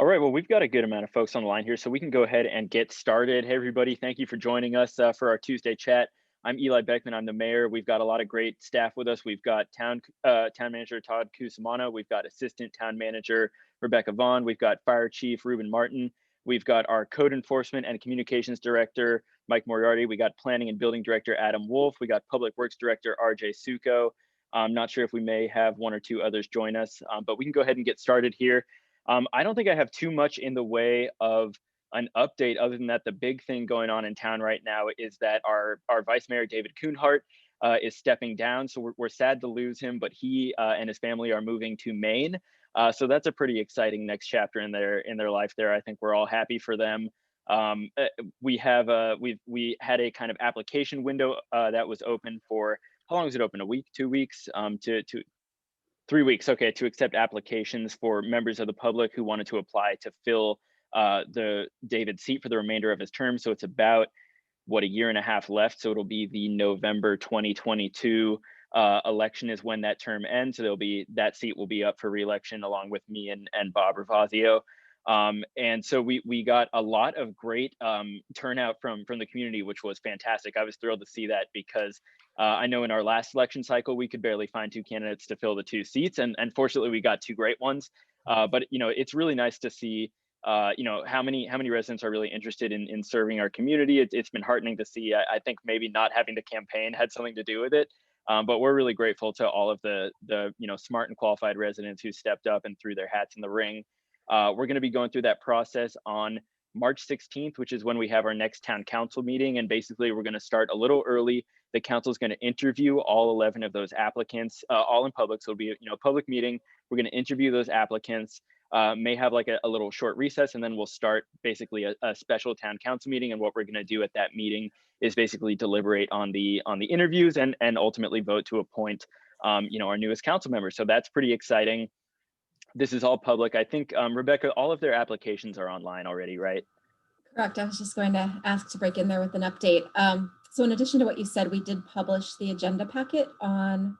right, well, we've got a good amount of folks on the line here, so we can go ahead and get started. Hey, everybody, thank you for joining us for our Tuesday chat. I'm Eli Beckman, I'm the mayor. We've got a lot of great staff with us. We've got town manager Todd Cusimano. We've got assistant town manager Rebecca Vaughn. We've got fire chief Ruben Martin. We've got our code enforcement and communications director, Mike Moriarty. We got planning and building director, Adam Wolf. We got public works director, RJ Suko. I'm not sure if we may have one or two others join us, but we can go ahead and get started here. I don't think I have too much in the way of an update other than that the big thing going on in town right now is that our vice mayor, David Kuhnhart, is stepping down. So we're sad to lose him, but he and his family are moving to Maine. So that's a pretty exciting next chapter in their life there. I think we're all happy for them. We had a kind of application window that was open for, how long was it open? A week, 2 weeks, to 3 weeks, okay, to accept applications for members of the public who wanted to apply to fill the David seat for the remainder of his term. So it's about, what, a year and a half left. So it'll be the November 2022 election is when that term ends. So that seat will be up for re-election along with me and Bob Ravazio. And so we got a lot of great turnout from the community, which was fantastic. I was thrilled to see that because I know in our last election cycle, we could barely find two candidates to fill the two seats. And fortunately, we got two great ones. But, it's really nice to see, how many residents are really interested in serving our community. It's been heartening to see. I think maybe not having to campaign had something to do with it. But we're really grateful to all of the smart and qualified residents who stepped up and threw their hats in the ring. We're going to be going through that process on March 16th, which is when we have our next town council meeting. And basically, we're going to start a little early. The council is going to interview all 11 of those applicants, all in public. So it'll be a public meeting. We're going to interview those applicants, may have like a little short recess, and then we'll start basically a special town council meeting. And what we're going to do at that meeting is basically deliberate on the interviews and ultimately vote to appoint our newest council members. So that's pretty exciting. This is all public. I think, Rebecca, all of their applications are online already, right? Correct. I was just going to ask to break in there with an update. So in addition to what you said, we did publish the agenda packet on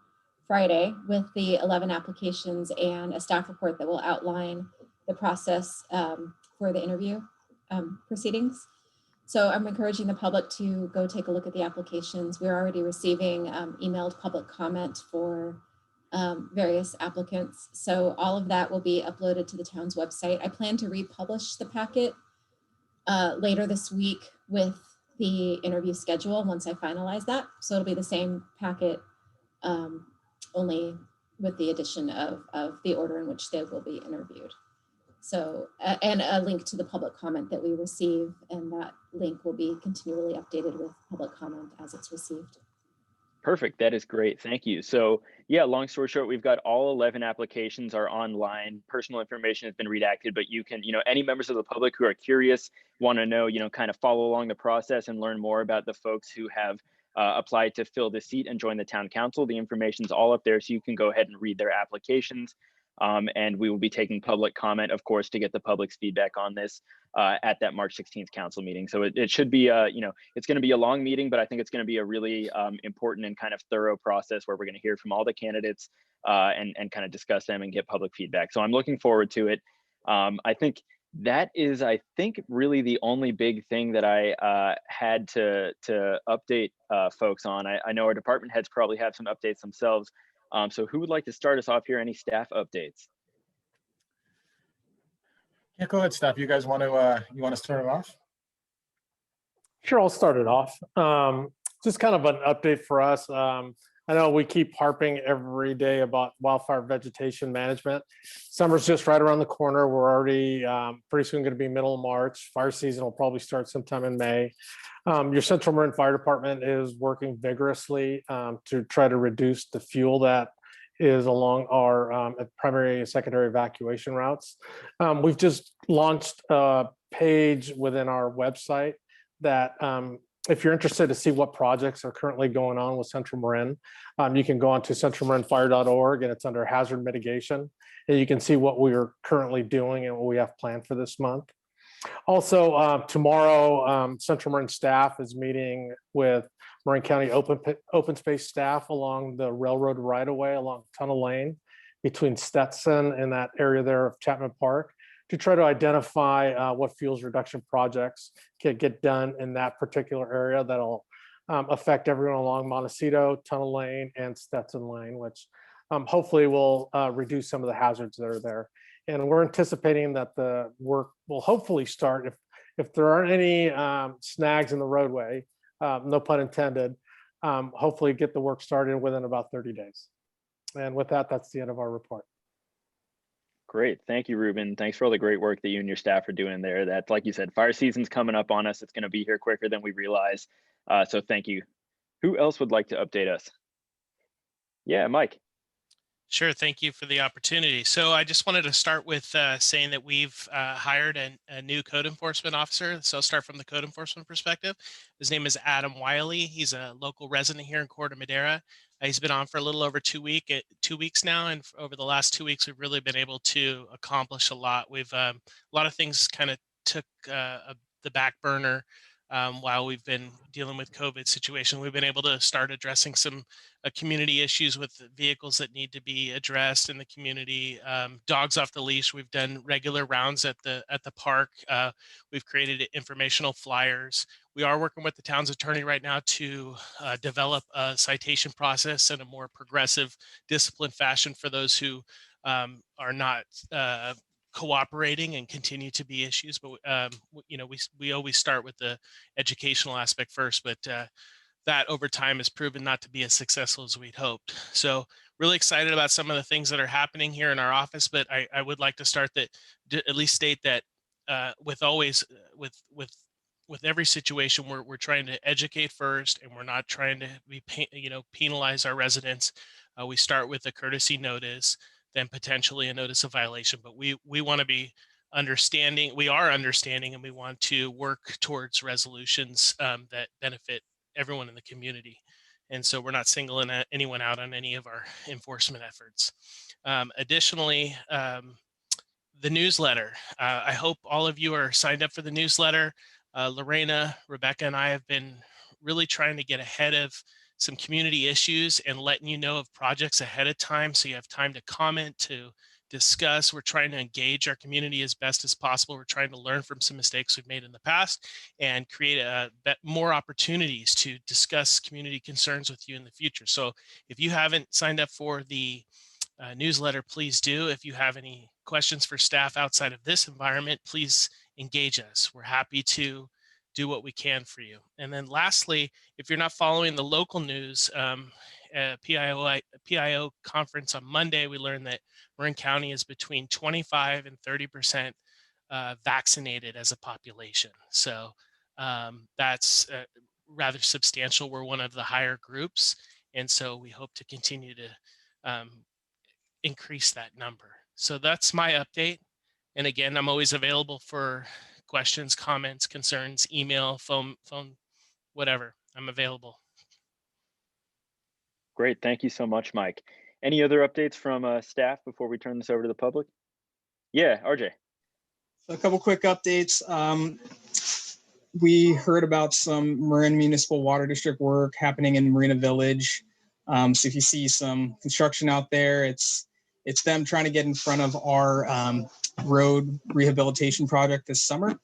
Friday with the 11 applications and a staff report that will outline the process for the interview proceedings. So I'm encouraging the public to go take a look at the applications. We're already receiving emailed public comment for various applicants. So all of that will be uploaded to the town's website. I plan to republish the packet later this week with the interview schedule once I finalize that. So it'll be the same packet, only with the addition of the order in which they will be interviewed. So, and a link to the public comment that we receive, and that link will be continually updated with public comment as it's received. Perfect. That is great. Thank you. So yeah, long story short, we've got all 11 applications are online. Personal information has been redacted, but you can, any members of the public who are curious, want to know, kind of follow along the process and learn more about the folks who have applied to fill the seat and join the town council. The information's all up there, so you can go ahead and read their applications. And we will be taking public comment, of course, to get the public's feedback on this at that March 16th council meeting. So it should be, it's going to be a long meeting, but I think it's going to be a really important and kind of thorough process where we're going to hear from all the candidates and kind of discuss them and get public feedback. So I'm looking forward to it. I think that is, really the only big thing that I had to update folks on. I know our department heads probably have some updates themselves. So who would like to start us off here? Any staff updates? Yeah, go ahead, staff. You guys want to start it off? Sure, I'll start it off. Just kind of an update for us. I know we keep harping every day about wildfire vegetation management. Summer's just right around the corner. We're already pretty soon going to be middle of March. Fire season will probably start sometime in May. Your Central Marin Fire Department is working vigorously to try to reduce the fuel that is along our primary and secondary evacuation routes. We've just launched a page within our website that if you're interested to see what projects are currently going on with Central Marin, you can go on to centralmarinfire.org, and it's under hazard mitigation. And you can see what we are currently doing and what we have planned for this month. Also, tomorrow, Central Marin staff is meeting with Marin County open space staff along the railroad right-of-way along Tunnel Lane between Stetson and that area there of Chapman Park. to try to identify what fuels reduction projects can get done in that particular area that'll affect everyone along Montecito, Tunnel Lane, and Stetson Lane, which hopefully will reduce some of the hazards that are there. And we're anticipating that the work will hopefully start if there aren't any snags in the roadway, no pun intended, hopefully get the work started within about 30 days. And with that, that's the end of our report. Great. Thank you, Ruben. Thanks for all the great work that you and your staff are doing there. That, like you said, fire season's coming up on us. It's going to be here quicker than we realize. So thank you. Who else would like to update us? Yeah, Mike. Sure. Thank you for the opportunity. So I just wanted to start with saying that we've hired a new code enforcement officer. So I'll start from the code enforcement perspective. His name is Adam Wiley. He's a local resident here in Corte Madera. He's been on for a little over 2 weeks now. And over the last 2 weeks, we've really been able to accomplish a lot. We've a lot of things kind of took the back burner while we've been dealing with COVID situation. We've been able to start addressing some community issues with vehicles that need to be addressed in the community. Dogs off the leash. We've done regular rounds at the park. We've created informational flyers. We are working with the town's attorney right now to develop a citation process in a more progressive, disciplined fashion for those who are not cooperating and continue to be issues. But you know, we always start with the educational aspect first, but that over time has proven not to be as successful as we'd hoped. So really excited about some of the things that are happening here in our office, but I would like to start that, at least state that with every situation, we're trying to educate first, and we're not trying to be, penalize our residents. We start with a courtesy notice, then potentially a notice of violation, but we want to be understanding. We are understanding, and we want to work towards resolutions that benefit everyone in the community. And so we're not singling anyone out on any of our enforcement efforts. Additionally, the newsletter. I hope all of you are signed up for the newsletter. Lorena, Rebecca, and I have been really trying to get ahead of some community issues and letting you know of projects ahead of time, so you have time to comment, to discuss. We're trying to engage our community as best as possible. We're trying to learn from some mistakes we've made in the past and create more opportunities to discuss community concerns with you in the future. So if you haven't signed up for the newsletter, please do. If you have any questions for staff outside of this environment, please engage us. We're happy to do what we can for you. And then lastly, if you're not following the local news, PIO conference on Monday, we learned that Marin County is between 25 and 30% vaccinated as a population. So that's rather substantial. We're one of the higher groups. And so we hope to continue to increase that number. So that's my update. And again, I'm always available for questions, comments, concerns, email, phone, whatever. I'm available. Great. Thank you so much, Mike. Any other updates from staff before we turn this over to the public? Yeah, RJ. A couple quick updates. We heard about some Marin Municipal Water District work happening in Marina Village. So if you see some construction out there, it's them trying to get in front of our road rehabilitation project this summer.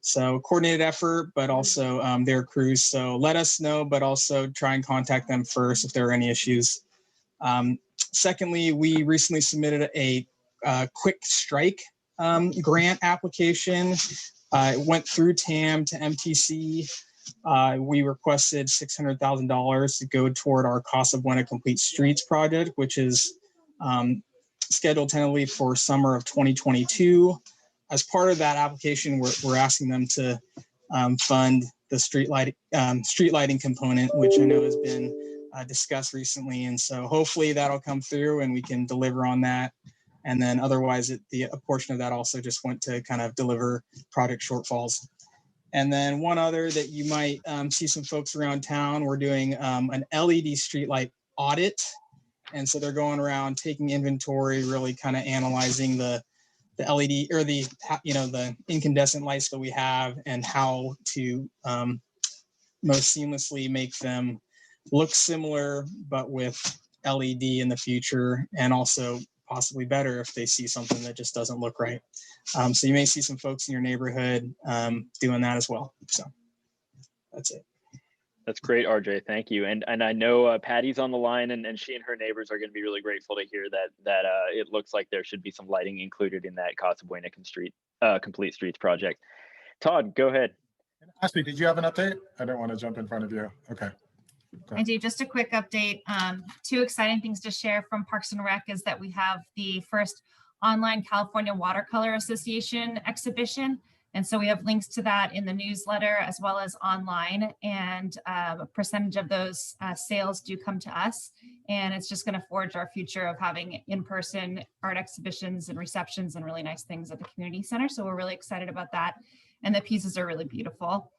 So coordinated effort, but also their crews. So let us know, but also try and contact them first if there are any issues. Secondly, we recently submitted a quick strike grant application. It went through TAM to MTC. We requested $600,000 to go toward our Casa Buena Complete Streets project, which is scheduled tentatively for summer of 2022. As part of that application, we're asking them to fund the street lighting component, which I know has been discussed recently. And so hopefully that'll come through and we can deliver on that. And then otherwise, a portion of that also just went to kind of deliver project shortfalls. And then one other that you might see some folks around town, we're doing an LED streetlight audit. And so they're going around taking inventory, really kind of analyzing the LED or the incandescent lights that we have and how to most seamlessly make them look similar, but with LED in the future, and also possibly better if they see something that just doesn't look right. So you may see some folks in your neighborhood doing that as well. So that's it. That's great, RJ. Thank you. And I know Patty's on the line, and she and her neighbors are going to be really grateful to hear that it looks like there should be some lighting included in that Casa Buena Complete Streets project. Todd, go ahead. Ashley, did you have an update? I don't want to jump in front of you. Okay. I do. Just a quick update. 2 exciting things to share from Parks and Rec is that we have the first online California Watercolor Association exhibition. And so we have links to that in the newsletter as well as online. And a percentage of those sales do come to us. And it's just going to forge our future of having in-person art exhibitions and receptions and really nice things at the community center. So we're really excited about that. And the pieces are really beautiful.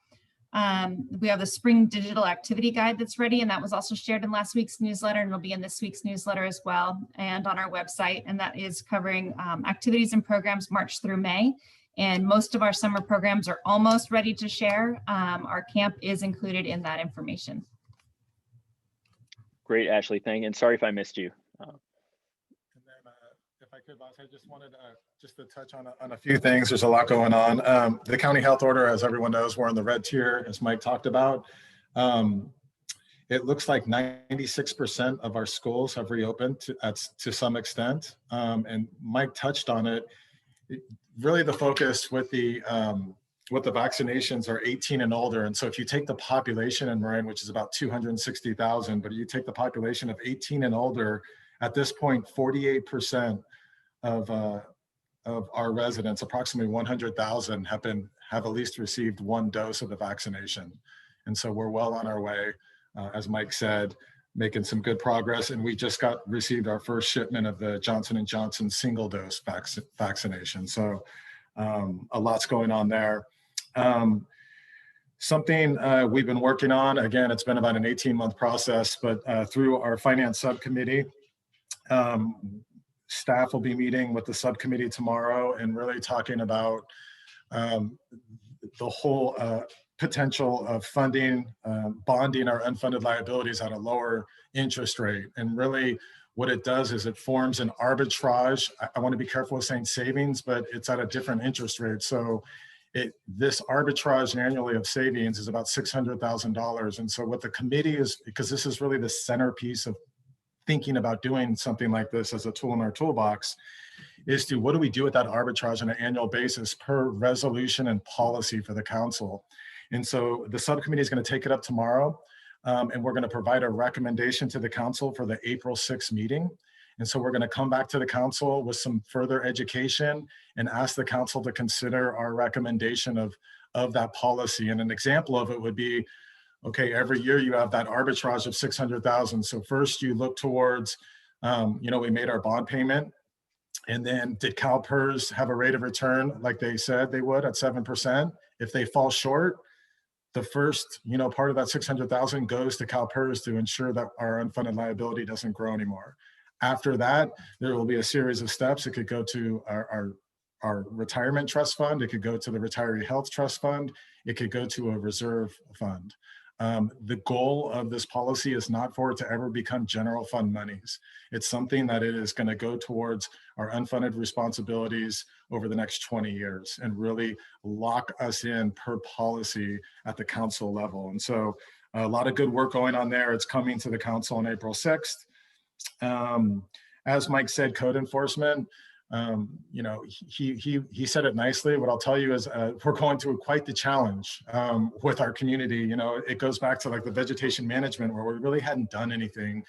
We have the spring digital activity guide that's ready, and that was also shared in last week's newsletter, and it'll be in this week's newsletter as well and on our website. And that is covering activities and programs March through May. And most of our summer programs are almost ready to share. Our camp is included in that information. Great, Ashley. Thank you. And sorry if I missed you. And then, if I could, boss, I just wanted just to touch on a few things. There's a lot going on. The county health order, as everyone knows, we're in the red tier, as Mike talked about. It looks like 96% of our schools have reopened to some extent. And Mike touched on it. Really, the focus with the vaccinations are 18 and older. And so if you take the population in Marin, which is about 260,000, but you take the population of 18 and older, at this point, 48% of our residents, approximately 100,000, have at least received 1 dose of the vaccination. And so we're well on our way, as Mike said, making some good progress. And we just received our first shipment of the Johnson & Johnson single dose vaccination. So a lot's going on there. Something we've been working on, again, it's been about an 18-month process, but through our finance subcommittee, staff will be meeting with the subcommittee tomorrow and really talking about the whole potential of funding, bonding our unfunded liabilities at a lower interest rate. And really what it does is it forms an arbitrage. I want to be careful with saying savings, but it's at a different interest rate. So this arbitrage annually of savings is about $600,000. And so what the committee is, because this is really the centerpiece of thinking about doing something like this as a tool in our toolbox, is to what do we do with that arbitrage on an annual basis per resolution and policy for the council. And so the subcommittee is going to take it up tomorrow, and we're going to provide a recommendation to the council for the April 6th meeting. And so we're going to come back to the council with some further education and ask the council to consider our recommendation of that policy. And an example of it would be, okay, every year you have that arbitrage of 600,000. So first you look towards, we made our bond payment, and then did CalPERS have a rate of return like they said they would at 7%? If they fall short, the first, part of that 600,000 goes to CalPERS to ensure that our unfunded liability doesn't grow anymore. After that, there will be a series of steps. It could go to our retirement trust fund. It could go to the retiree health trust fund. It could go to a reserve fund. The goal of this policy is not for it to ever become general fund monies. It's something that it is going to go towards our unfunded responsibilities over the next 20 years and really lock us in per policy at the council level. And so a lot of good work going on there. It's coming to the council on April 6th. As Mike said, code enforcement, he said it nicely. What I'll tell you is we're going through quite the challenge with our community. It goes back to like the vegetation management where we really hadn't done anything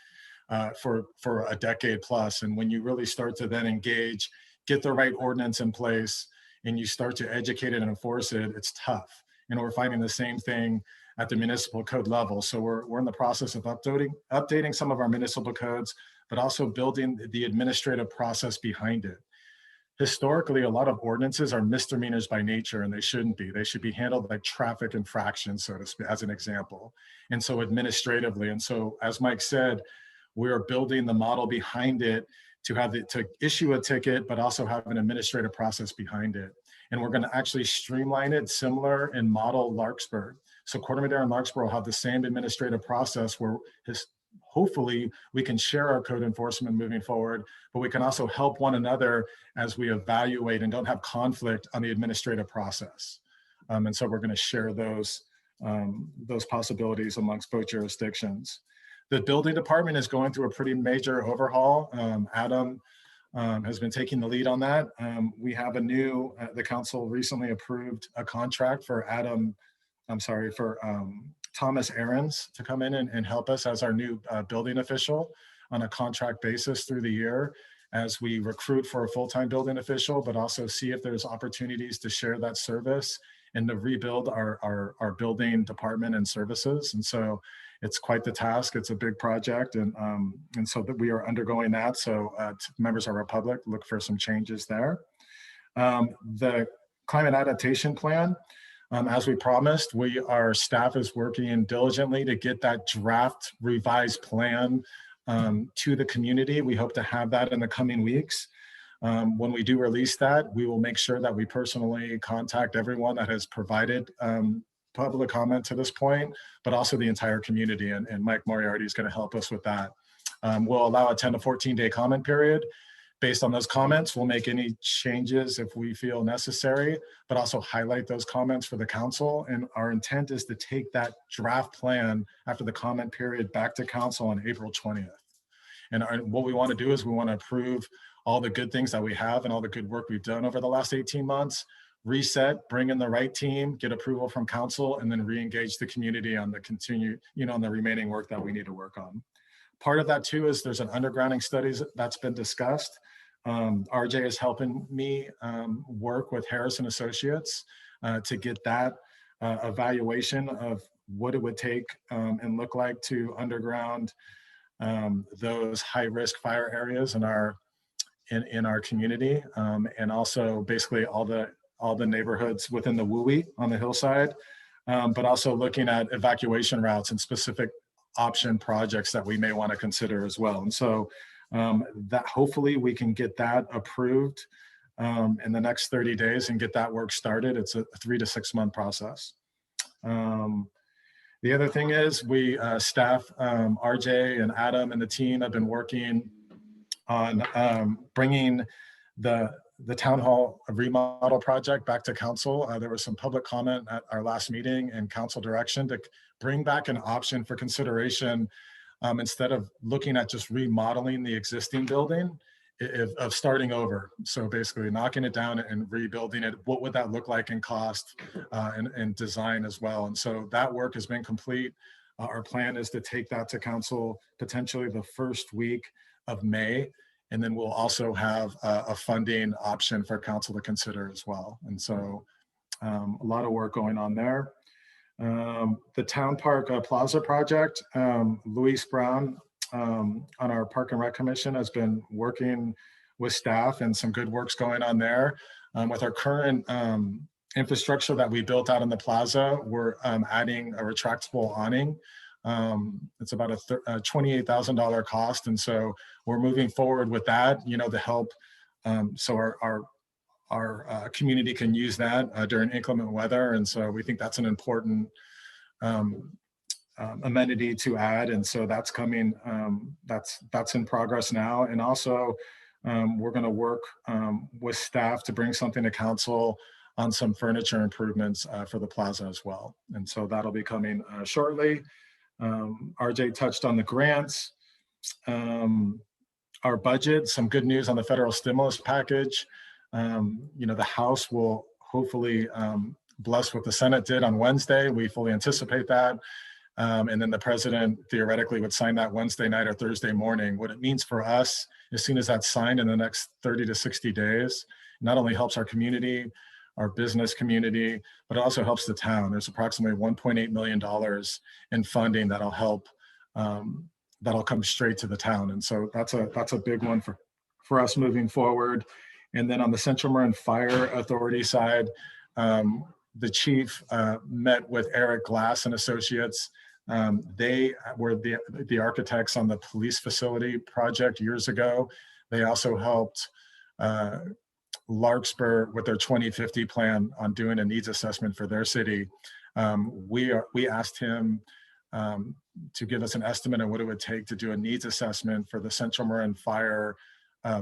for a decade plus. And when you really start to then engage, get the right ordinance in place, and you start to educate it and enforce it, it's tough. We're finding the same thing at the municipal code level. So we're in the process of updating some of our municipal codes, but also building the administrative process behind it. Historically, a lot of ordinances are misdemeanors by nature, and they shouldn't be. They should be handled like traffic infractions, so to speak, as an example. And so administratively, and so as Mike said, we are building the model behind it to issue a ticket, but also have an administrative process behind it. And we're going to actually streamline it similar and model Larkspur. So Corte Madera and Larkspur will have the same administrative process where hopefully we can share our code enforcement moving forward, but we can also help one another as we evaluate and don't have conflict on the administrative process. And so we're going to share those possibilities amongst both jurisdictions. The building department is going through a pretty major overhaul. Adam has been taking the lead on that. We have a new, the council recently approved a contract for Thomas Ahrens to come in and help us as our new building official on a contract basis through the year as we recruit for a full-time building official, but also see if there's opportunities to share that service and to rebuild our building department and services. And so it's quite the task. It's a big project. And so that we are undergoing that. So members of our public, look for some changes there. The climate adaptation plan, as we promised, our staff is working diligently to get that draft revised plan to the community. We hope to have that in the coming weeks. When we do release that, we will make sure that we personally contact everyone that has provided public comment to this point, but also the entire community. And Mike Moriarty is going to help us with that. We'll allow a 10 to 14 day comment period. Based on those comments, we'll make any changes if we feel necessary, but also highlight those comments for the council. And our intent is to take that draft plan after the comment period back to council on April 20th. And what we want to do is we want to approve all the good things that we have and all the good work we've done over the last 18 months, reset, bring in the right team, get approval from council, and then re-engage the community on the on the remaining work that we need to work on. Part of that too is there's an undergrounding studies that's been discussed. RJ is helping me work with Harrison Associates to get that evaluation of what it would take and look like to underground those high-risk fire areas in our community, and also basically all the neighborhoods within the WUI on the hillside, but also looking at evacuation routes and specific option projects that we may want to consider as well. And so that hopefully we can get that approved in the next 30 days and get that work started. It's a 3 to 6 month process. The other thing is we staff, RJ and Adam and the team have been working on bringing the town hall remodel project back to council. There was some public comment at our last meeting and council direction to bring back an option for consideration instead of looking at just remodeling the existing building, of starting over. So basically knocking it down and rebuilding it. What would that look like in cost and design as well? And so that work has been complete. Our plan is to take that to council potentially the first week of May. And then we'll also have a funding option for council to consider as well. And so a lot of work going on there. The Town Park Plaza project, Luis Brown on our Park and Rec Commission has been working with staff, and some good work's going on there. With our current infrastructure that we built out in the plaza, we're adding a retractable awning. It's about a $28,000 cost. And so we're moving forward with that, to help so our community can use that during inclement weather. And so we think that's an important amenity to add. And so that's coming, that's in progress now. And also we're going to work with staff to bring something to council on some furniture improvements for the plaza as well. And so that'll be coming shortly. RJ touched on the grants, our budget, some good news on the federal stimulus package. The House will hopefully bless what the Senate did on Wednesday. We fully anticipate that. And then the president theoretically would sign that Wednesday night or Thursday morning. What it means for us, as soon as that's signed in the next 30 to 60 days, not only helps our community, our business community, but it also helps the town. There's approximately $1.8 million in funding that'll help, that'll come straight to the town. And so that's a big one for us moving forward. And then on the Central Marin Fire Authority side, the chief met with Eric Glass and Associates. They were the architects on the police facility project years ago. They also helped Larkspur with their 2050 plan on doing a needs assessment for their city. We asked him to give us an estimate on what it would take to do a needs assessment for the Central Marin fire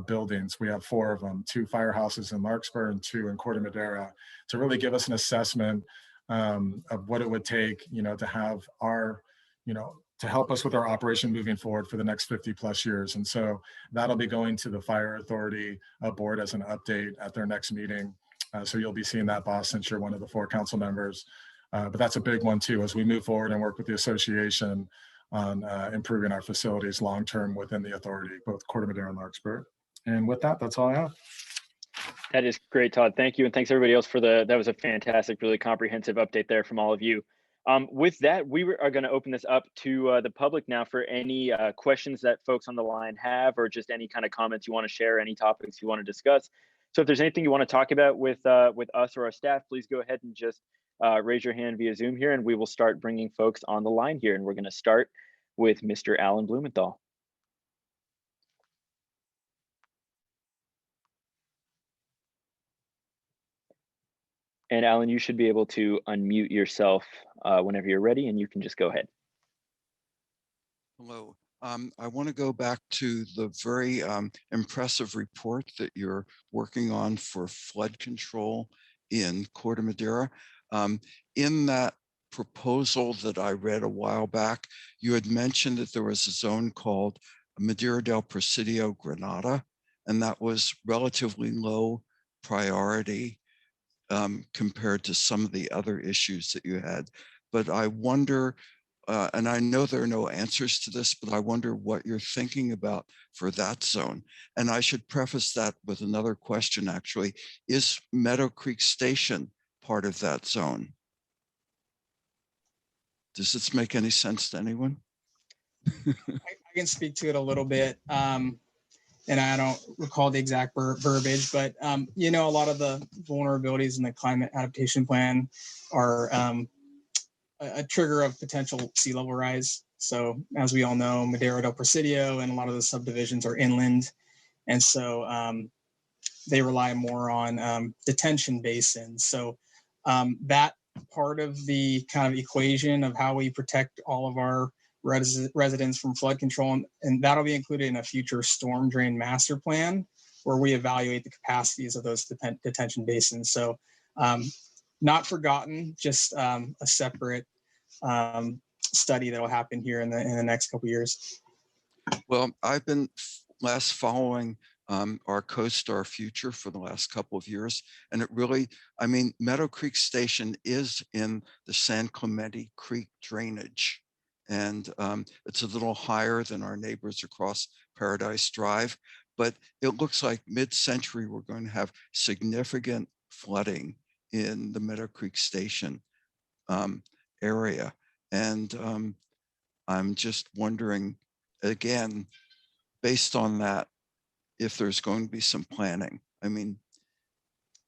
buildings. We have 4 of them, 2 firehouses in Larkspur and 2 in Corte Madera, to really give us an assessment of what it would take, to have our, to help us with our operation moving forward for the next 50+ years. And so that'll be going to the Fire Authority board as an update at their next meeting. So you'll be seeing that, boss, since you're one of the 4 council members. But that's a big one too, as we move forward and work with the association on improving our facilities long-term within the authority, both Corte Madera and Larkspur. And with that, that's all I have. That is great, Todd. Thank you. And thanks everybody else for that was a fantastic, really comprehensive update there from all of you. With that, we are going to open this up to the public now for any questions that folks on the line have, or just any kind of comments you want to share, any topics you want to discuss. So if there's anything you want to talk about with us or our staff, please go ahead and just raise your hand via Zoom here, and we will start bringing folks on the line here. And we're going to start with Mr. Alan Blumenthal. And Alan, you should be able to unmute yourself whenever you're ready, and you can just go ahead. Hello. I want to go back to the very impressive report that you're working on for flood control in Corte Madera. In that proposal that I read a while back, you had mentioned that there was a zone called Madeira del Presidio Granada, and that was relatively low priority compared to some of the other issues that you had. But I wonder, and I know there are no answers to this, but I wonder what you're thinking about for that zone. And I should preface that with another question, actually. Is Meadow Creek Station part of that zone? Does this make any sense to anyone? I can speak to it a little bit. And I don't recall the exact verbiage, but a lot of the vulnerabilities in the climate adaptation plan are a trigger of potential sea level rise. So as we all know, Madeira del Presidio and a lot of the subdivisions are inland. And so they rely more on detention basins. So that part of the kind of equation of how we protect all of our residents from flood control, and that'll be included in a future storm drain master plan where we evaluate the capacities of those detention basins. So not forgotten, just a separate study that will happen here in the next couple of years. Well, I've been following our CoStar future for the last couple of years, and it really, Meadow Creek Station is in the San Clemente Creek drainage. And it's a little higher than our neighbors across Paradise Drive, but it looks like mid-century we're going to have significant flooding in the Meadow Creek Station area. And I'm just wondering, again, based on that, if there's going to be some planning.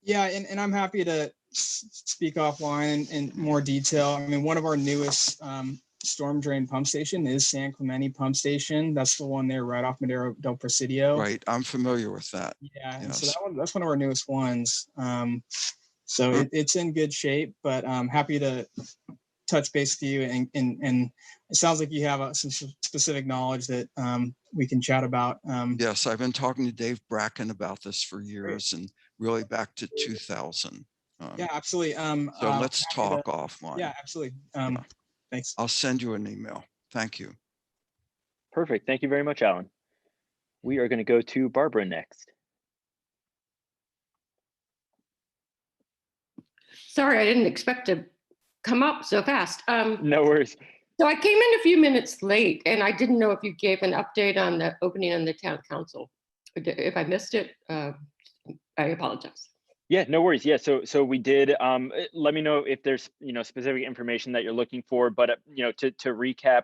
Yeah, and I'm happy to speak offline in more detail. One of our newest storm drain pump station is San Clemente Pump Station. That's the one there right off Madeira del Presidio. Right, I'm familiar with that. Yeah, yes. So that's one of our newest ones. So it's in good shape, but I'm happy to touch base with you. And it sounds like you have some specific knowledge that we can chat about. Yes, I've been talking to Dave Bracken about this for years, and really back to 2000. Yeah, absolutely. So let's talk offline. Yeah, absolutely. Thanks. I'll send you an email. Thank you. Perfect. Thank you very much, Alan. We are going to go to Barbara next. Sorry, I didn't expect to come up so fast. No worries. So I came in a few minutes late, and I didn't know if you gave an update on the opening on the town council. If I missed it, I apologize. Yeah, no worries. Yeah, so we did. Let me know if there's specific information that you're looking for. But to recap,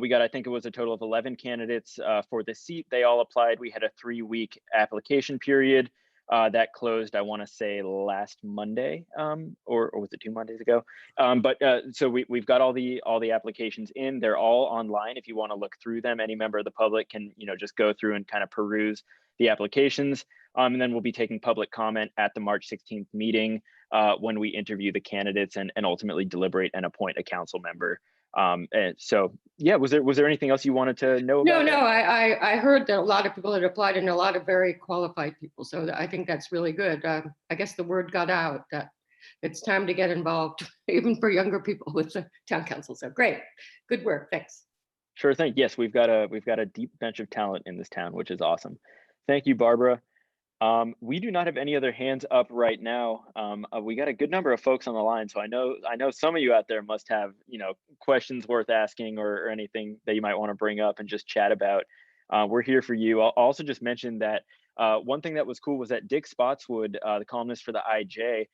we got, I think it was a total of 11 candidates for the seat. They all applied. We had a 3-week application period that closed, I want to say, last Monday, or was it 2 Mondays ago? So we've got all the applications in. They're all online. If you want to look through them, any member of the public can just go through and kind of peruse the applications. And then we'll be taking public comment at the March 16th meeting when we interview the candidates and ultimately deliberate and appoint a council member. And so, yeah, was there anything else you wanted to know about? No, I heard that a lot of people had applied and a lot of very qualified people. So I think that's really good. I guess the word got out that it's time to get involved, even for younger people with the town council. So great, good work, thanks. Sure thing. Yes, we've got a deep bench of talent in this town, which is awesome. Thank you, Barbara. We do not have any other hands up right now. We got a good number of folks on the line, so I know some of you out there must have, you know, questions worth asking or anything that you might want to bring up and just chat about. We're here for you. I'll also just mention that one thing that was cool was that Dick Spotswood, the columnist for the IJ,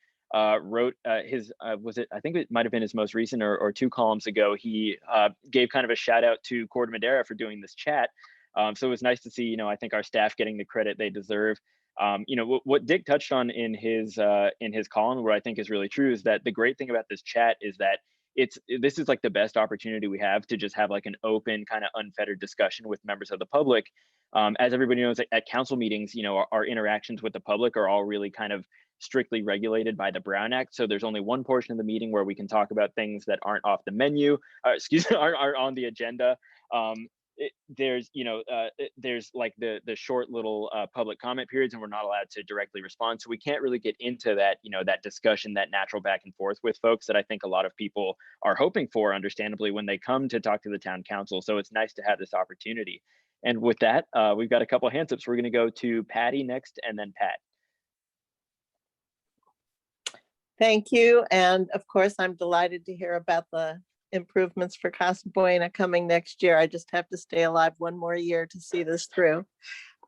wrote his I think it might have been his most recent or 2 columns ago. He gave kind of a shout out to Corte Madera for doing this chat. So it was nice to see, you know, I think our staff getting the credit they deserve. You know, what Dick touched on in his column, what I think is really true, is that the great thing about this chat is that this is like the best opportunity we have to just have like an open, kind of unfettered discussion with members of the public. As everybody knows, at council meetings, you know, our interactions with the public are all really kind of strictly regulated by the Brown Act. So there's only one portion of the meeting where we can talk about things that aren't off the menu, are on the agenda. There's, you know, there's like the short little public comment periods, and we're not allowed to directly respond. So we can't really get into that, you know, that discussion, that natural back and forth with folks that I think a lot of people are hoping for, understandably, when they come to talk to the town council. So it's nice to have this opportunity. And with that, we've got a couple of hands up. So we're going to go to Patty next, and then Pat. Thank you. And of course, I'm delighted to hear about the improvements for Casa Buena coming next year. I just have to stay alive one more year to see this through.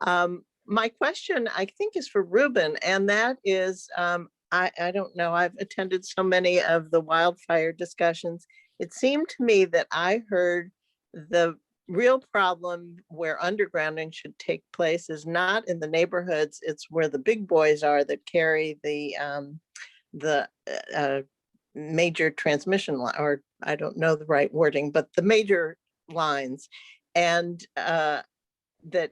My question, I think, is for Ruben, and that is, I don't know, I've attended so many of the wildfire discussions. It seemed to me that I heard the real problem where undergrounding should take place is not in the neighborhoods, it's where the big boys are that carry the major transmission line, or I don't know the right wording, but the major lines, and that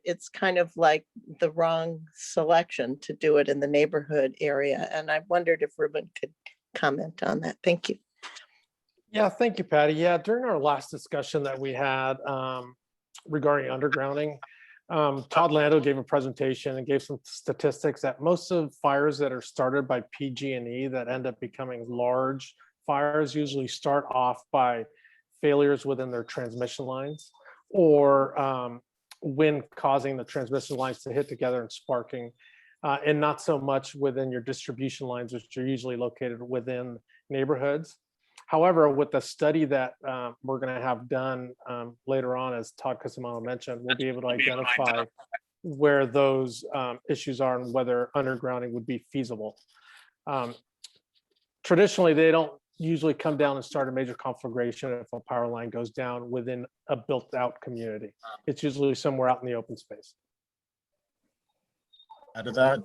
it's kind of like the wrong selection to do it in the neighborhood area. And I wondered if Ruben could comment on that. Thank you. Yeah, thank you, Patty. Yeah, during our last discussion that we had regarding undergrounding, Todd Lando gave a presentation and gave some statistics that most of fires that are started by PG&E that end up becoming large fires usually start off by failures within their transmission lines, or wind causing the transmission lines to hit together and sparking, and not so much within your distribution lines, which are usually located within neighborhoods. However, with the study that we're going to have done later on, as Todd Casimano mentioned, we'll be able to identify where those issues are and whether undergrounding would be feasible. Traditionally, they don't usually come down and start a major conflagration if a power line goes down within a built-out community. It's usually somewhere out in the open space. Add to that.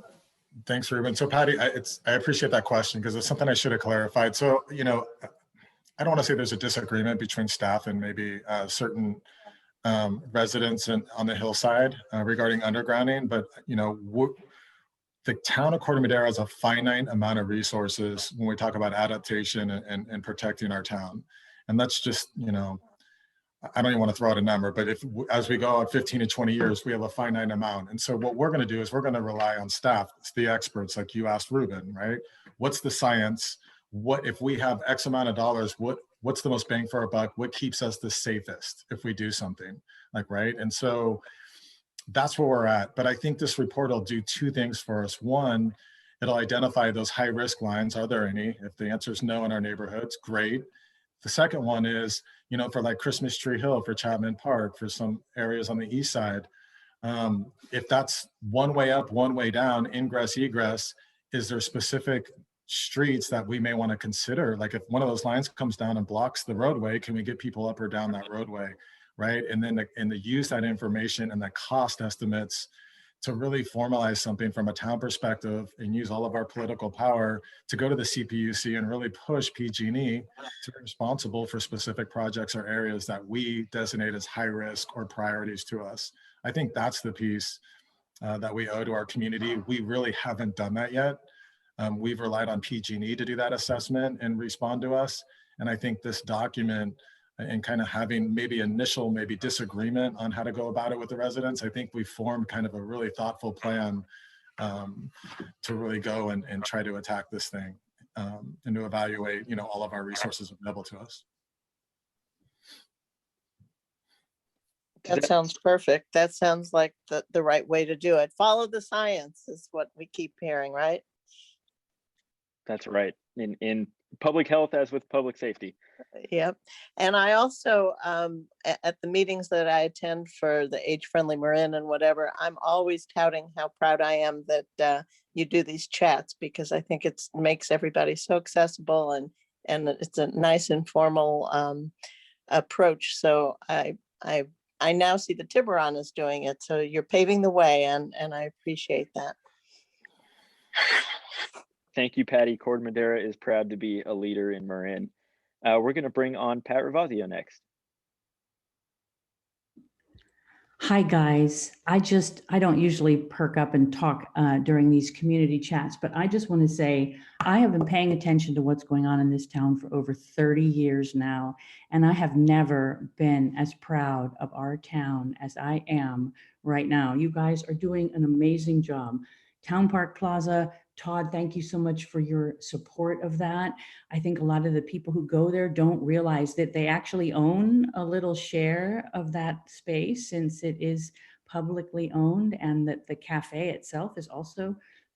Thanks, Ruben. So Patty, I appreciate that question because it's something I should have clarified. So, you know, I don't want to say there's a disagreement between staff and maybe certain residents on the hillside regarding undergrounding, but, you know, the town of Corte Madera has a finite amount of resources when we talk about adaptation and protecting our town. And that's just, you know, I don't even want to throw out a number, but if as we go out 15 to 20 years, we have a finite amount. And so what we're going to do is we're going to rely on staff. It's the experts, like you asked Ruben, right? What's the science? What if we have X amount of dollars, what's the most bang for our buck? What keeps us the safest if we do something, like, right? And so that's where we're at. But I think this report will do 2 things for us. One, it'll identify those high risk lines. Are there any? If the answer is no in our neighborhoods, great. The second one is, you know, for like Christmas Tree Hill, for Chapman Park, for some areas on the east side, if that's one way up, one way down, ingress, egress, is there specific streets that we may want to consider? Like if one of those lines comes down and blocks the roadway, can we get people up or down that roadway, right? And then use that information and the cost estimates to really formalize something from a town perspective and use all of our political power to go to the CPUC and really push PG&E to be responsible for specific projects or areas that we designate as high risk or priorities to us. I think that's the piece that we owe to our community. We really haven't done that yet. We've relied on PG&E to do that assessment and respond to us. And I think this document and kind of having maybe initial disagreement on how to go about it with the residents, I think we formed kind of a really thoughtful plan to really go and try to attack this thing and to evaluate, all of our resources available to us. That sounds perfect. That sounds like the right way to do it. Follow the science is what we keep hearing, right? That's right. In public health, as with public safety. Yep. And I also, at the meetings that I attend for the age-friendly Marin and whatever, I'm always touting how proud I am that you do these chats, because I think it makes everybody so accessible, and it's a nice informal approach. So I now see the Tiburon is doing it. So you're paving the way, and I appreciate that. Thank you, Patty. Corte Madera is proud to be a leader in Marin. We're going to bring on Pat Ravazio next. Hi, guys. I don't usually perk up and talk during these community chats, but I just want to say I have been paying attention to what's going on in this town for over 30 years now, and I have never been as proud of our town as I am right now. You guys are doing an amazing job. Town Park Plaza, Todd, thank you so much for your support of that. I think a lot of the people who go there don't realize that they actually own a little share of that space, since it is publicly owned, and that the cafe itself is also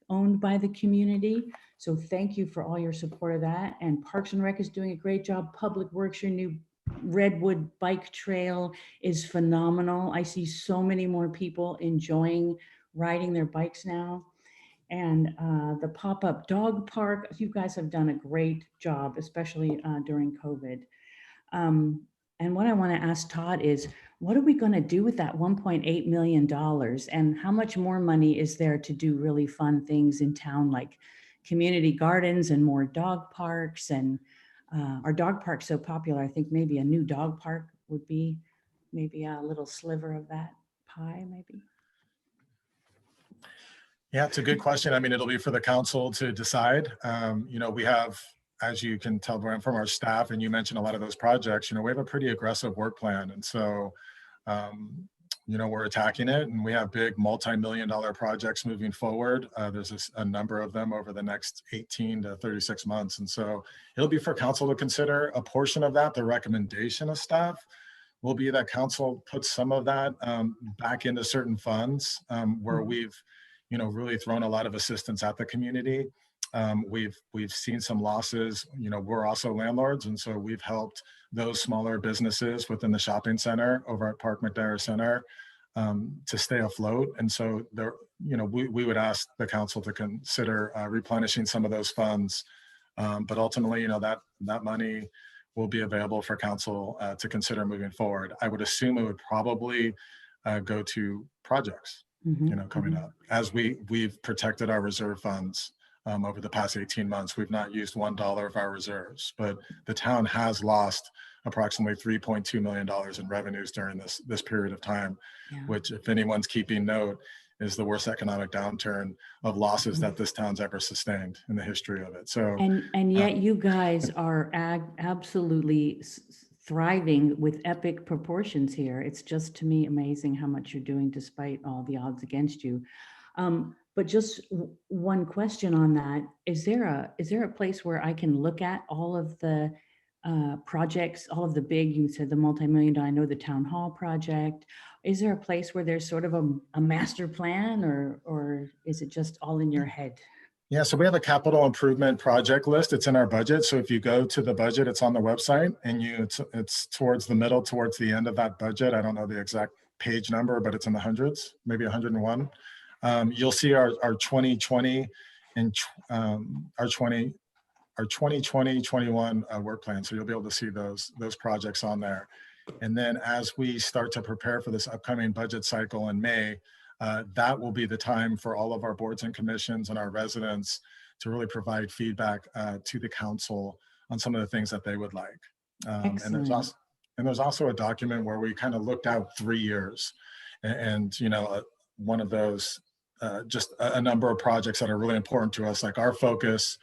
owned by the community. So thank you for all your support of that. And Parks and Rec is doing a great job. Public Works, your new Redwood bike trail is phenomenal. I see so many more people enjoying riding their bikes now. And the pop-up dog park, you guys have done a great job, especially during COVID. And what I want to ask Todd is, what are we going to do with that $1.8 million? And how much more money is there to do really fun things in town, like community gardens and more dog parks? And our dog park's so popular, I think maybe a new dog park would be maybe a little sliver of that pie, maybe. Yeah, it's a good question. I mean, it'll be for the council to decide. We have, as you can tell from our staff, and you mentioned a lot of those projects, we have a pretty aggressive work plan. And so, we're attacking it, and we have big multi-million-dollar projects moving forward. There's a number of them over the next 18 to 36 months. And so it'll be for council to consider. A portion of that, the recommendation of staff, will be that council puts some of that back into certain funds where we've really thrown a lot of assistance at the community. We've seen some losses. We're also landlords, and so we've helped those smaller businesses within the shopping center over at Park Madera Center to stay afloat. And so there, we would ask the council to consider replenishing some of those funds. But ultimately, that money will be available for council to consider moving forward. I would assume it would probably go to projects. Coming up, as we've protected our reserve funds over the past 18 months. We've not used $1 of our reserves, but the town has lost approximately $3.2 million in revenues during this period of time, which, if anyone's keeping note, is the worst economic downturn of losses that this town's ever sustained in the history of it. So, and yet you guys are absolutely thriving with epic proportions here. It's just, to me, amazing how much you're doing despite all the odds against you. But just one question on that: is there a place where I can look at all of the projects, all of the big, you said the multi-million-dollar, I know the town hall project. Is there a place where there's sort of a master plan, or is it just all in your head? Yeah, so we have a capital improvement project list. It's in our budget. So if you go to the budget, it's on the website, and it's towards the middle, towards the end of that budget. I don't know the exact page number, but it's in the hundreds, maybe 101. You'll see our 2020 and our 2020-21 work plan. So you'll be able to see those projects on there. And then as we start to prepare for this upcoming budget cycle in May, that will be the time for all of our boards and commissions and our residents to really provide feedback to the council on some of the things that they would like. And there's also a document where we kind of looked out 3 years, and one of those, just a number of projects that are really important to us, like our focus,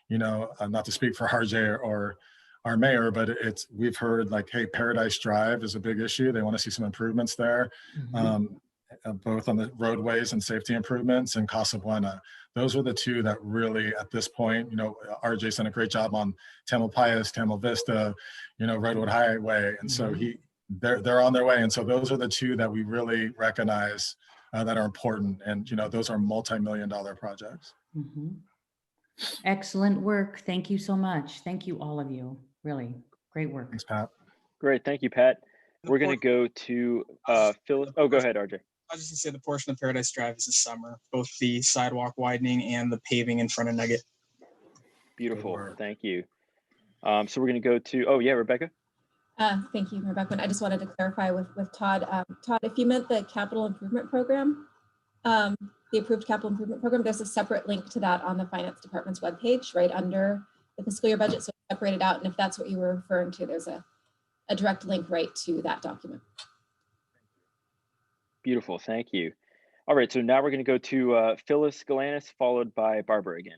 not to speak for RJ or our mayor, but we've heard like, hey, Paradise Drive is a big issue. They want to see some improvements there, both on the roadways and safety improvements, and Casa Buena. Those are the two that really, at this point, RJ's done a great job on Tamalpais, Tamil Vista, Redwood Highway. And so they're on their way. And so those are the two that we really recognize that are important. And, those are multi-million-dollar projects. Excellent work. Thank you so much. Thank you, all of you. Really great work. Thanks, Pat. Great. Thank you, Pat. We're going to go to Phil. Oh, go ahead, RJ. I was just going to say the portion of Paradise Drive is this summer, both the sidewalk widening and the paving in front of Nugget. Beautiful. Thank you. So we're going to go to, oh yeah, Rebecca. Thank you, Rebecca. I just wanted to clarify with Todd. Todd, if you meant the capital improvement program, the approved capital improvement program, there's a separate link to that on the finance department's webpage, right under the fiscal year budget. So it's separated out. And if that's what you were referring to, there's a direct link right to that document. Beautiful. Thank you. All right. So now we're going to go to Phyllis Galanis, followed by Barbara again.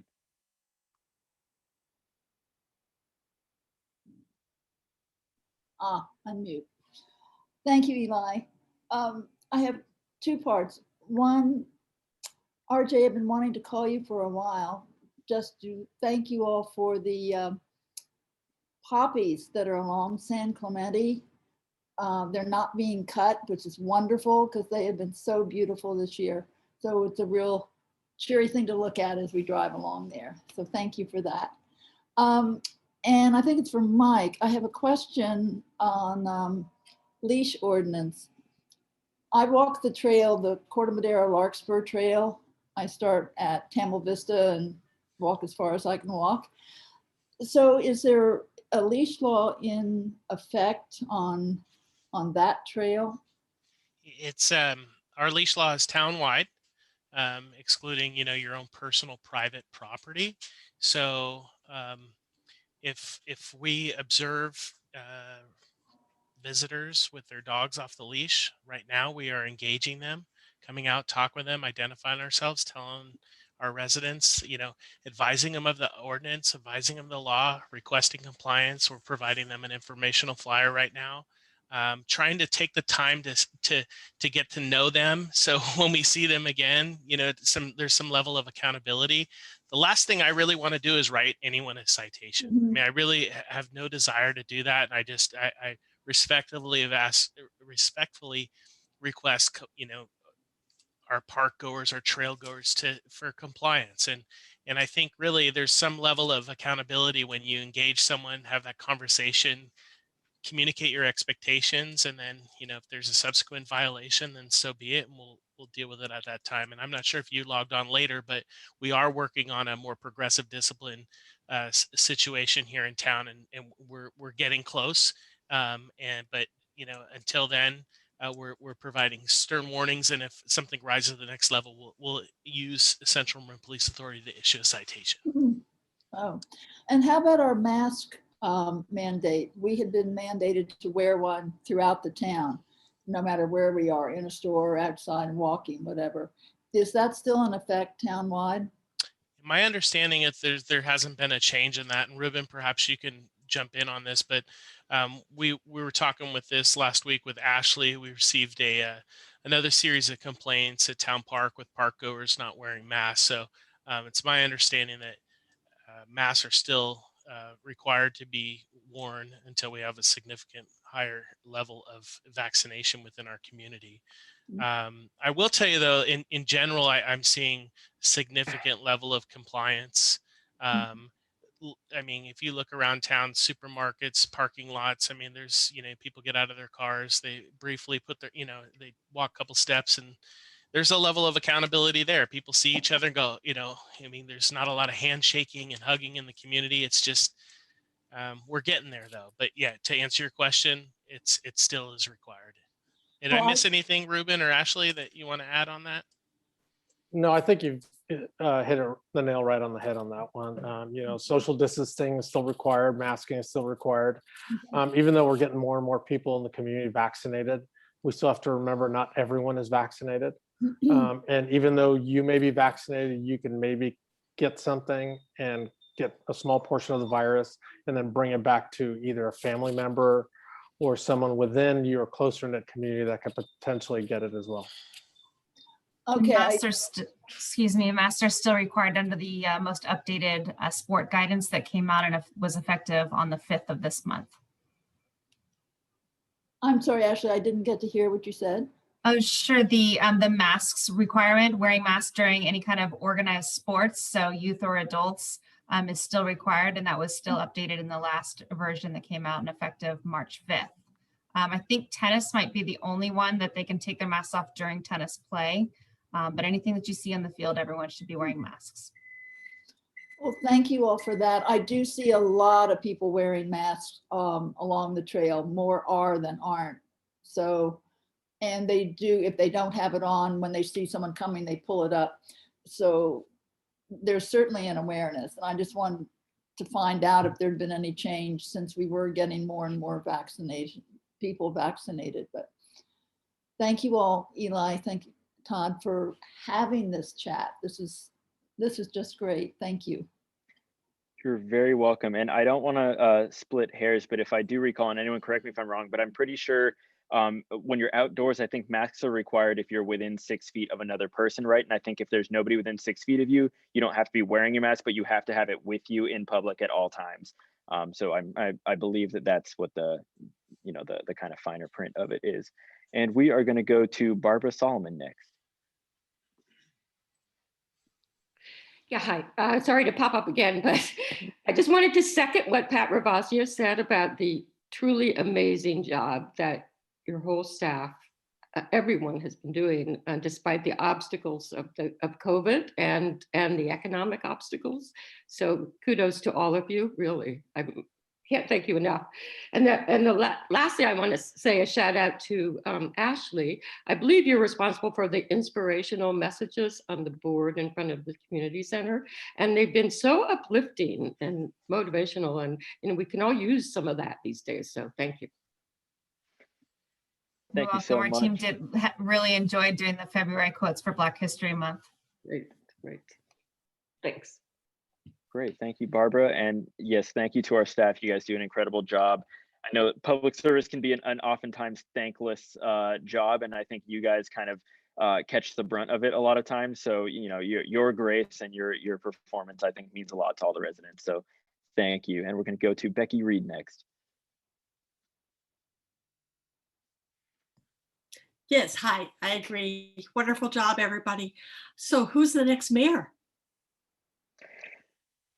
Unmute. Thank you, Eli. I have two parts. One, RJ, I've been wanting to call you for a while just to thank you all for the poppies that are along San Clemente. They're not being cut, which is wonderful because they have been so beautiful this year. So it's a real cheery thing to look at as we drive along there. So thank you for that. And I think it's for Mike. I have a question on leash ordinance. I walk the trail, the Corte Madera Larkspur Trail. I start at Tamil Vista and walk as far as I can walk. So is there a leash law in effect on that trail? It's our leash law is townwide, excluding your own personal private property. So if we observe visitors with their dogs off the leash, right now we are engaging them, coming out, talk with them, identifying ourselves, telling our residents, advising them of the ordinance, advising them of the law, requesting compliance. We're providing them an informational flyer right now, trying to take the time to get to know them. So when we see them again, there's some level of accountability. The last thing I really want to do is write anyone a citation. I mean, I really have no desire to do that. And I respectfully request, our park goers, our trail goers for compliance. And I think really there's some level of accountability when you engage someone, have that conversation, communicate your expectations, and then if there's a subsequent violation, then so be it, and we'll deal with it at that time. And I'm not sure if you logged on later, but we are working on a more progressive discipline situation here in town, and we're getting close. But until then, we're providing stern warnings, and if something rises to the next level, we'll use Central Marin Police Authority to issue a citation. Oh, and how about our mask mandate? We had been mandated to wear one throughout the town, no matter where we are, in a store, or outside, walking, whatever. Is that still in effect townwide? My understanding is there hasn't been a change in that. And Ruben, perhaps you can jump in on this, but we were talking with this last week with Ashley. We received another series of complaints at Town Park with park goers not wearing masks. So it's my understanding that masks are still required to be worn until we have a significant higher level of vaccination within our community. I will tell you though, in general, I'm seeing significant level of compliance. I mean, if you look around town, supermarkets, parking lots, I mean, there's, people get out of their cars, they briefly put their, they walk a couple steps, and there's a level of accountability there. People see each other and go, I mean, there's not a lot of handshaking and hugging in the community. It's just, we're getting there though. But yeah, to answer your question, it still is required. Did I miss anything, Ruben or Ashley, that you want to add on that? No, I think you've hit the nail right on the head on that one. Social distancing is still required, masking is still required. Even though we're getting more and more people in the community vaccinated, we still have to remember not everyone is vaccinated. And even though you may be vaccinated, you can maybe get something and get a small portion of the virus and then bring it back to either a family member or someone within your closer knit community that could potentially get it as well. Okay, masks are still required under the most updated sport guidance that came out and was effective on the 5th of this month. I'm sorry, Ashley, I didn't get to hear what you said. Oh, sure. The masks requirement, wearing masks during any kind of organized sports, so youth or adults, is still required, and that was still updated in the last version that came out and effective March 5th. I think tennis might be the only one that they can take their masks off during tennis play, but anything that you see on the field, everyone should be wearing masks. Well, thank you all for that. I do see a lot of people wearing masks along the trail, more are than aren't. So, and they do, if they don't have it on, when they see someone coming, they pull it up. So there's certainly an awareness. And I just wanted to find out if there'd been any change since we were getting more and more people vaccinated. But thank you all, Eli. Thank you, Todd, for having this chat. This is just great. Thank you. You're very welcome. And I don't want to split hairs, but if I do recall, and anyone correct me if I'm wrong, but I'm pretty sure when you're outdoors, I think masks are required if you're within 6 feet of another person, right? And I think if there's nobody within 6 feet of you, you don't have to be wearing your mask, but you have to have it with you in public at all times. So I believe that that's what the kind of finer print of it is. And we are going to go to Barbara Solomon next. Yeah, hi. Sorry to pop up again, but I just wanted to second what Pat Ravassia said about the truly amazing job that your whole staff, everyone has been doing, despite the obstacles of COVID and the economic obstacles. So kudos to all of you, really. I can't thank you enough. Lastly, I want to say a shout out to Ashley. I believe you're responsible for the inspirational messages on the board in front of the community center. And they've been so uplifting and motivational, and we can all use some of that these days. So thank you. Thank you so much. Our team really enjoyed doing the February quotes for Black History Month. Great. Thanks. Great, thank you, Barbara. And yes, thank you to our staff. You guys do an incredible job. I know public service can be an oftentimes thankless job, and I think you guys kind of catch the brunt of it a lot of times. So, your grace and your performance, I think, means a lot to all the residents. So thank you. And we're going to go to Becky Reed next. Yes, hi, I agree. Wonderful job, everybody. So who's the next mayor?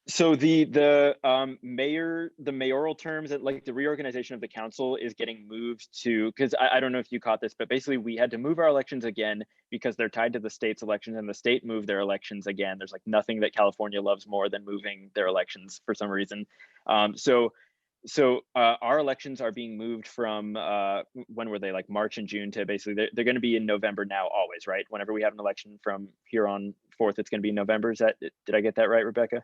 So the mayoral terms, like the reorganization of the council, is getting moved to, because I don't know if you caught this, but basically we had to move our elections again because they're tied to the state's elections, and the state moved their elections again. There's like nothing that California loves more than moving their elections for some reason. So our elections are being moved from when were they, like March and June, to basically they're going to be in November now always, right? Whenever we have an election from here on forth, it's going to be in November. Did I get that right, Rebecca?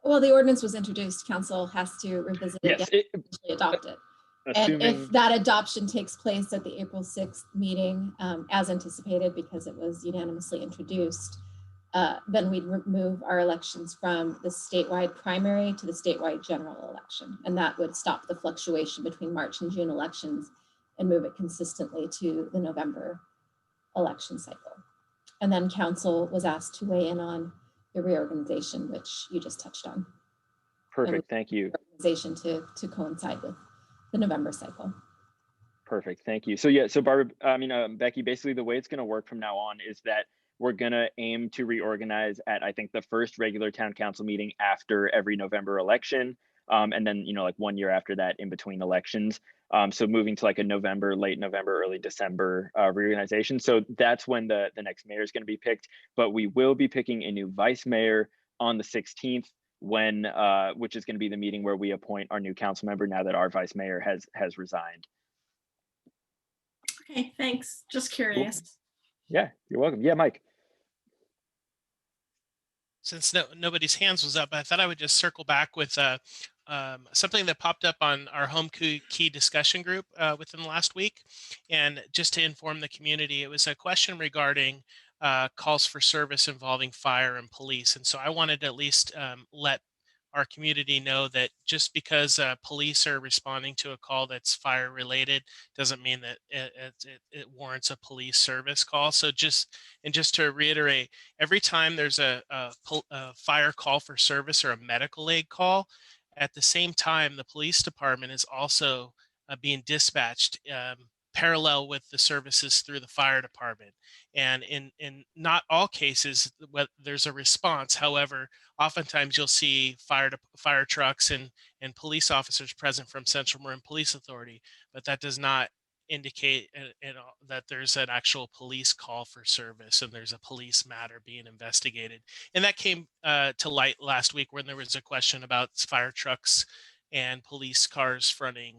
Well, the ordinance was introduced. Council has to revisit it, yes, and adopt it. And if that adoption takes place at the April 6th meeting, as anticipated, because it was unanimously introduced, then we'd move our elections from the statewide primary to the statewide general election. And that would stop the fluctuation between March and June elections and move it consistently to the November election cycle. And then council was asked to weigh in on the reorganization, which you just touched on. Perfect, thank you. Organization to coincide with the November cycle. Perfect, thank you. So Barbara, Becky, basically the way it's going to work from now on is that we're going to aim to reorganize at, I think, the first regular town council meeting after every November election. And then, like 1 year after that in between elections. So moving to like a November, late November, early December reorganization. So that's when the next mayor is going to be picked. But we will be picking a new vice mayor on the 16th, which is going to be the meeting where we appoint our new council member now that our vice mayor has resigned. Okay, thanks. Just curious. Cool. Yeah, you're welcome. Yeah, Mike. Since nobody's hands was up, I thought I would just circle back with something that popped up on our home key discussion group within the last week. And just to inform the community, it was a question regarding calls for service involving fire and police. And so I wanted to at least let our community know that just because police are responding to a call that's fire related doesn't mean that it warrants a police service call. So just to reiterate, every time there's a fire call for service or a medical aid call, at the same time, the police department is also being dispatched parallel with the services through the fire department. And in not all cases, there's a response. However, oftentimes you'll see fire trucks and police officers present from Central Marin Police Authority, but that does not indicate that there's an actual police call for service and there's a police matter being investigated. And that came to light last week when there was a question about fire trucks and police cars fronting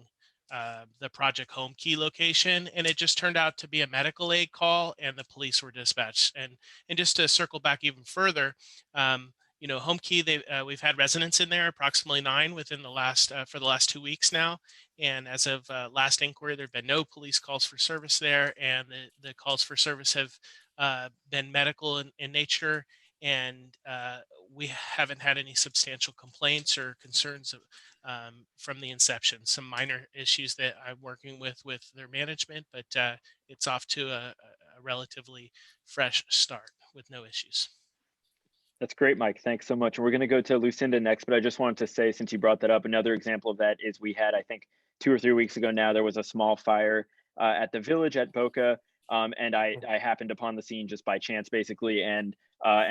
the Project Home Key location, and it just turned out to be a medical aid call, and the police were dispatched. And just to circle back even further, Home Key, we've had residents in there, approximately 9 within the last for the last 2 weeks now. And as of last inquiry, there have been no police calls for service there, and the calls for service have been medical in nature, and we haven't had any substantial complaints or concerns from the inception. Some minor issues that I'm working with their management, but it's off to a relatively fresh start with no issues. That's great, Mike. Thanks so much. We're going to go to Lucinda next, but I just wanted to say, since you brought that up, another example of that is we had, I think 2 or 3 weeks ago now, there was a small fire at the village at Boca. And I happened upon the scene just by chance, basically. And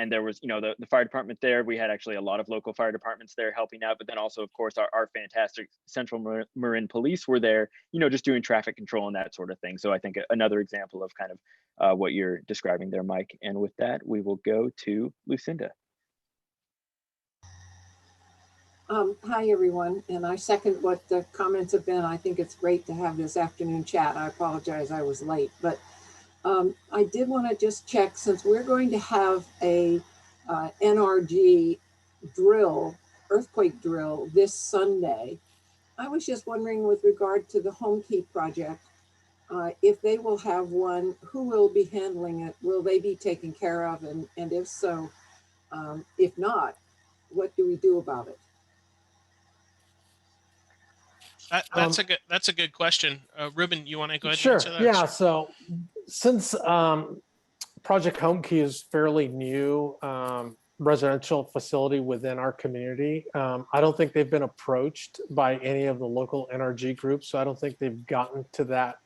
there was, the fire department there. We had actually a lot of local fire departments there helping out. But then also, of course, our fantastic Central Marin Police were there, just doing traffic control and that sort of thing. So I think another example of kind of what you're describing there, Mike. And with that, we will go to Lucinda. Hi, everyone. And I second what the comments have been. I think it's great to have this afternoon chat. I apologize I was late, but I did want to just check, since we're going to have a NRG drill, earthquake drill this Sunday. I was just wondering, with regard to the Home Key project, if they will have one, who will be handling it? Will they be taken care of? And if so, if not, what do we do about it? That's a good question. Ruben, you want to go ahead Sure. and answer that? Yeah. So since Project Home Key is fairly new residential facility within our community, I don't think they've been approached by any of the local NRG groups. So I don't think they've gotten to that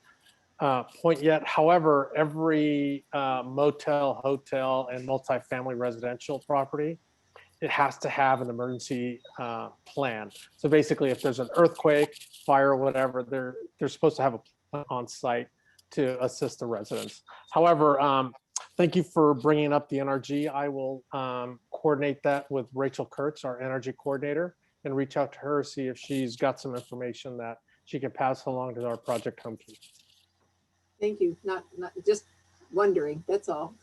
point yet. However, every motel, hotel, and multifamily residential property, it has to have an emergency plan. So basically, if there's an earthquake, fire, whatever, they're supposed to have a plan on site to assist the residents. However, thank you for bringing up the NRG. I will coordinate that with Rachel Kurtz, our NRG coordinator, and reach out to her, see if she's got some information that she can pass along to our Project Home Key. Thank you. Not just wondering, that's all.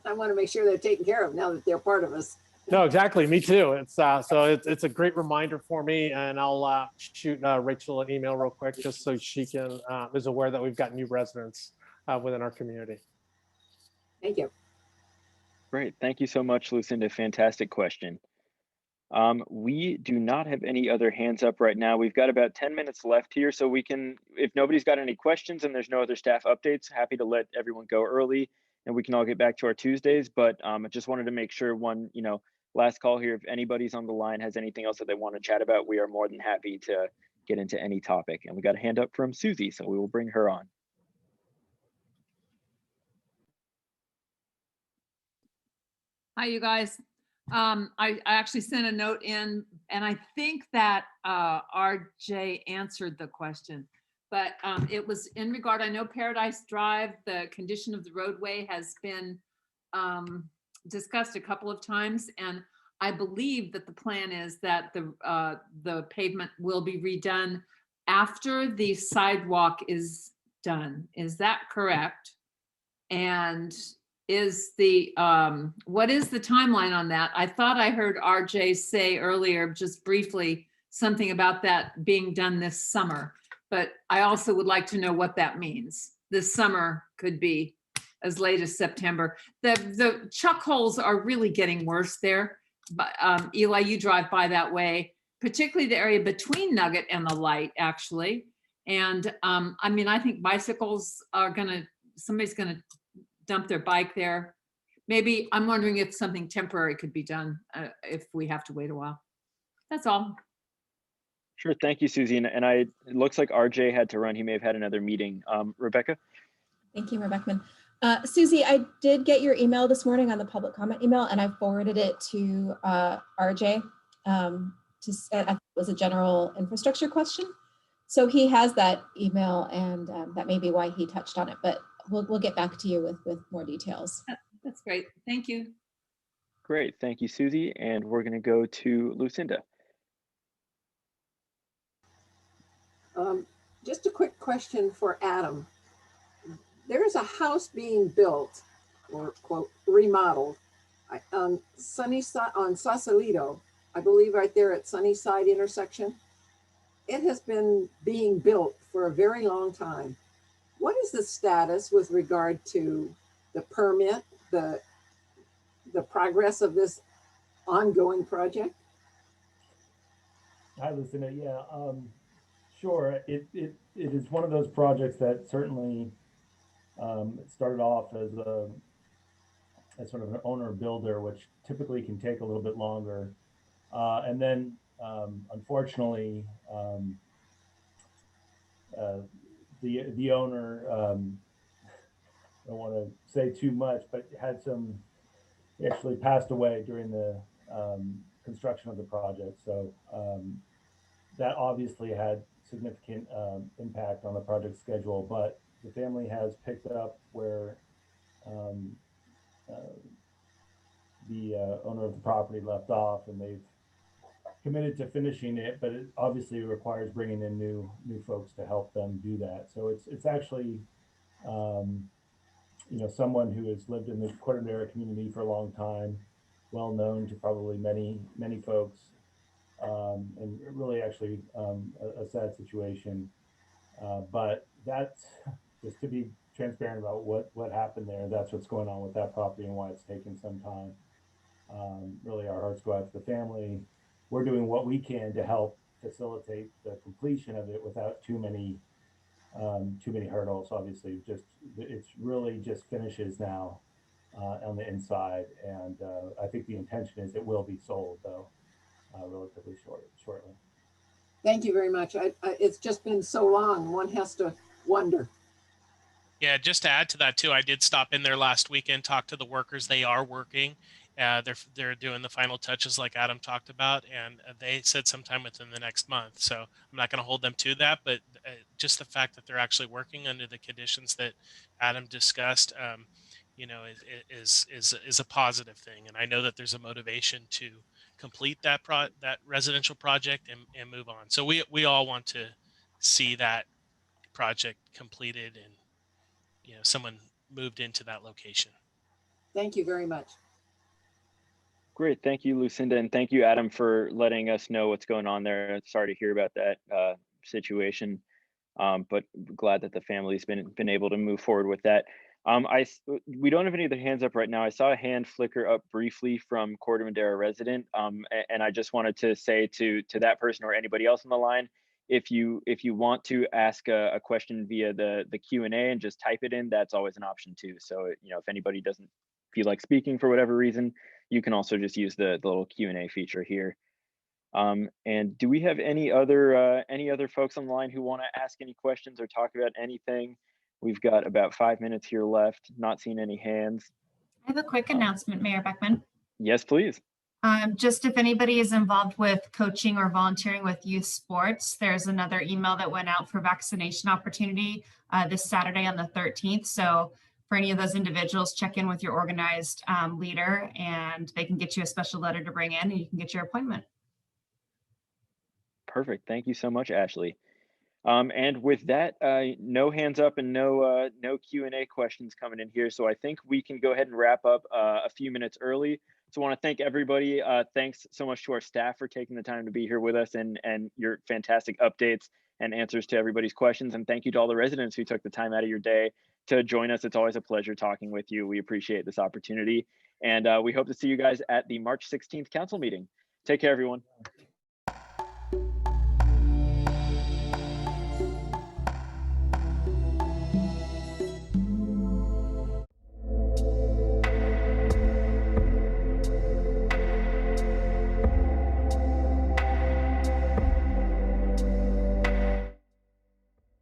I want to make sure they're taken care of now that they're part of us. No, exactly. Me too. It's it's a great reminder for me, and I'll shoot Rachel an email real quick just so she can is aware that we've got new residents within our community. Thank you. Great. Thank you so much, Lucinda. Fantastic question. We do not have any other hands up right now. We've got about 10 minutes left here, so we can, if nobody's got any questions and there's no other staff updates, happy to let everyone go early and we can all get back to our Tuesdays. But I just wanted to make sure last call here, if anybody's on the line has anything else that they want to chat about, we are more than happy to get into any topic. And we got a hand up from Susie, so we will bring her on. Hi, you guys. I actually sent a note in, and I think that RJ answered the question, but it was in regard, I know Paradise Drive, the condition of the roadway has been discussed a couple of times, and I believe that the plan is that the pavement will be redone after the sidewalk is done. Is that correct? And is the what is the timeline on that? I thought I heard RJ say earlier, just briefly, something about that being done this summer, but I also would like to know what that means. This summer could be as late as September. The chuck holes are really getting worse there. But Eli, you drive by that way, particularly the area between Nugget and the light, actually. And I mean, I think bicycles are somebody's gonna dump their bike there. Maybe, I'm wondering if something temporary could be done if we have to wait a while. That's all. Sure, thank you, Susie. And it looks like RJ had to run. He may have had another meeting. Rebecca? Thank you, Rebecca. Susie, I did get your email this morning on the public comment email, and I forwarded it to RJ. I think it was a general infrastructure question. So he has that email, and that may be why he touched on it, but we'll get back to you with more details. That's great. Thank you. Great. Thank you, Susie. And we're going to go to Lucinda. Just a quick question for Adam. There's a house being built, or quote, remodeled, on Sunnyside, on Sausalito, I believe right there at Sunnyside intersection. It has been being built for a very long time. What is the status with regard to the permit, the progress of this ongoing project? Hi, Lucinda. Yeah, sure. It is one of those projects that certainly started off as sort of an owner builder, which typically can take a little bit longer. And then, unfortunately, the owner, I don't want to say too much, but he actually passed away during the construction of the project. So that obviously had significant impact on the project schedule, but the family has picked up where the owner of the property left off, and they've committed to finishing it, but it obviously requires bringing in new folks to help them do that. So it's actually someone who has lived in the Corte Madera community for a long time, well known to probably many folks, and really actually a sad situation. But that's just to be transparent about what happened there. That's what's going on with that property and why it's taken some time. Really, our hearts go out to the family. We're doing what we can to help facilitate the completion of it without too many hurdles. Obviously, it's really just finishes now on the inside, and I think the intention is it will be sold though relatively shortly. Thank you very much. It's just been so long, one has to wonder. Yeah, just to add to that too, I did stop in there last weekend, talk to the workers. They are working. They're doing the final touches like Adam talked about, and they said sometime within the next month. So I'm not going to hold them to that, but just the fact that they're actually working under the conditions that Adam discussed, is a positive thing. And I know that there's a motivation to complete that residential project and move on. So we all want to see that project completed and someone moved into that location. Thank you very much. Great, thank you, Lucinda, and thank you, Adam, for letting us know what's going on there. Sorry to hear about that situation, but glad that the family's been able to move forward with that. We don't have any other hands up right now. I saw a hand flicker up briefly from Corte Madera resident, and I just wanted to say to that person or anybody else on the line, if you want to ask a question via the Q&A and just type it in, that's always an option too. So if anybody doesn't feel like speaking for whatever reason, you can also just use the little Q&A feature here. And do we have any other folks on the line who want to ask any questions or talk about anything? We've got about 5 minutes here left. Not seeing any hands. I have a quick announcement, Mayor Beckman. Yes, please. Just if anybody is involved with coaching or volunteering with youth sports, there's another email that went out for vaccination opportunity this Saturday on the 13th. So for any of those individuals, check in with your organized leader, and they can get you a special letter to bring in and you can get your appointment. Perfect. Thank you so much, Ashley. And with that, no hands up and no Q&A questions coming in here. So I think we can go ahead and wrap up a few minutes early. So I want to thank everybody. Thanks so much to our staff for taking the time to be here with us and your fantastic updates and answers to everybody's questions. And thank you to all the residents who took the time out of your day to join us. It's always a pleasure talking with you. We appreciate this opportunity. And we hope to see you guys at the March 16th council meeting. Take care, everyone.